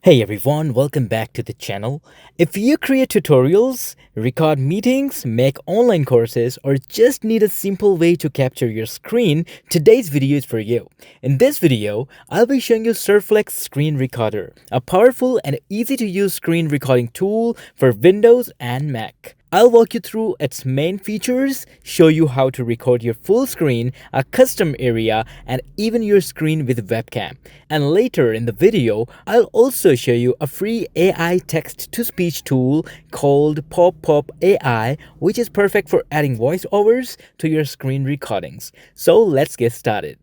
Hey everyone, welcome back to the channel. If you create tutorials, record meetings, make online courses, or just need a simple way to capture your screen, today's video is for you. In this video, I'll be showing you SurFlex Screen Recorder, a powerful and easy to use screen recording tool for Windows and Mac. I'll walk you through its main features, show you how to record your full screen, a custom area, and even your screen with webcam. And later in the video, I'll also show you a free AI text-to-speech tool called PopPop AI, which is perfect for adding voiceovers to your screen recordings. So let's get started.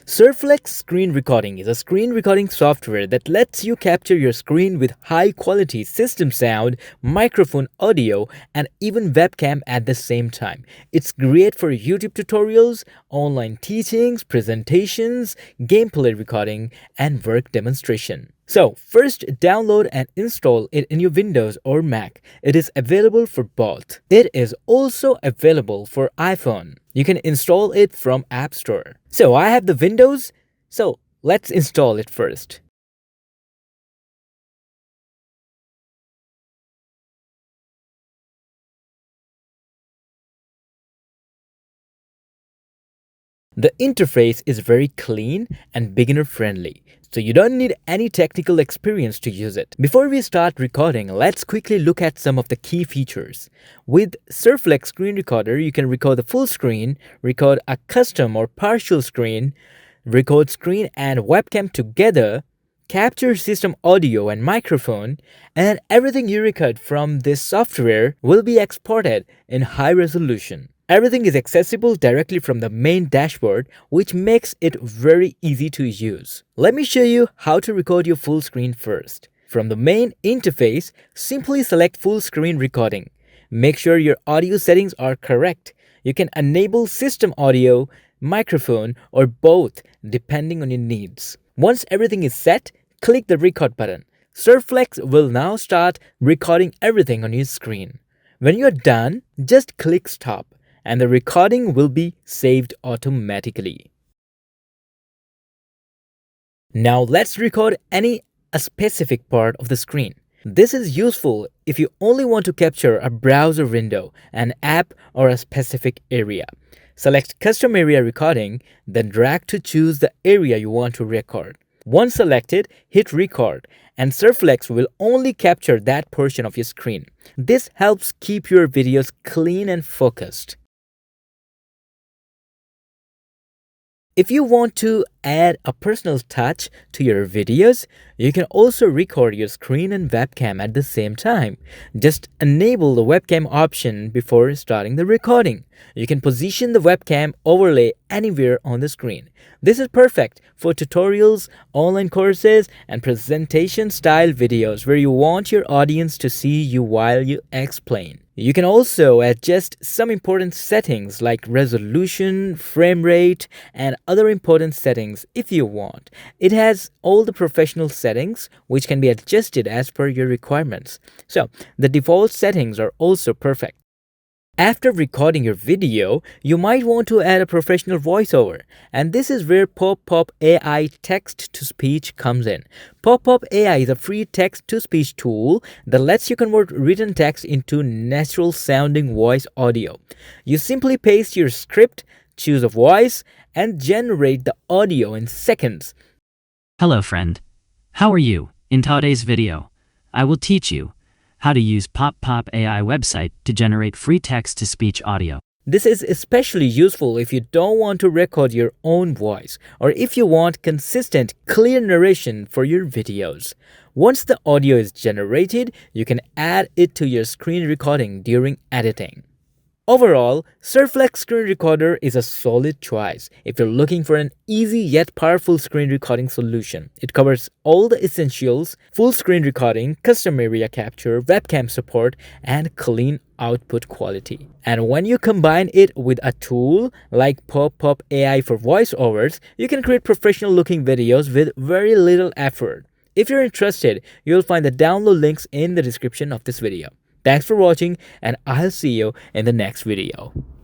SurFlex Screen Recording is a screen recording software that lets you capture your screen with high-quality system sound, microphone audio, and even webcam at the same time. It's great for YouTube tutorials, online teachings, presentations, gameplay recording, and work demonstration. So, first download and install it in your Windows or Mac. It is available for both. It is also available for iPhone. You can install it from App Store. So, I have the Windows, so let's install it first. The interface is very clean and beginner-friendly, so you don't need any technical experience to use it. Before we start recording, let's quickly look at some of the key features. With SurFlex Screen Recorder, you can record the full screen, record a custom or partial screen, record screen and webcam together, capture system audio and microphone, and everything you record from this software will be exported in high resolution. Everything is accessible directly from the main dashboard, which makes it very easy to use. Let me show you how to record your full screen first. From the main interface, simply select full screen recording. Make sure your audio settings are correct. You can enable system audio, microphone, or both depending on your needs. Once everything is set, click the record button. SurFlex will now start recording everything on your screen. When you're done, just click stop, and the recording will be saved automatically. Now let's record a specific part of the screen. This is useful if you only want to capture a browser window, an app, or a specific area. Select Custom Area Recording, then drag to choose the area you want to record. Once selected, hit record, and SurFlex will only capture that portion of your screen. This helps keep your videos clean and focused. If you want to add a personal touch to your videos, you can also record your screen and webcam at the same time. Just enable the webcam option before starting the recording. You can position the webcam overlay anywhere on the screen. This is perfect for tutorials, online courses, and presentation-style videos where you want your audience to see you while you explain. You can also adjust some important settings like resolution, frame rate, and other important settings if you want. It has all the professional settings which can be adjusted as per your requirements. So, the default settings are also perfect. After recording your video, you might want to add a professional voiceover, and this is where PopPop AI text-to-speech comes in. PopPop AI is a free text-to-speech tool that lets you convert written text into natural-sounding voice audio. You simply paste your script, choose a voice, and generate the audio in seconds. Hello friend, how are you? In today's video, I will teach you how to use PopPop AI website to generate free text-to-speech audio. This is especially useful if you don't want to record your own voice or if you want consistent, clear narration for your videos. Once the audio is generated, you can add it to your screen recording during editing. Overall, SurFlex Screen Recorder is a solid choice if you're looking for an easy yet powerful screen recording solution. It covers all the essentials: full screen recording, custom area capture, webcam support, and clean output quality. And when you combine it with a tool like PopPop AI for voiceovers, you can create professional looking videos with very little effort. If you're interested, you'll find the download links in the description of this video. Thanks for watching, and I'll see you in the next video.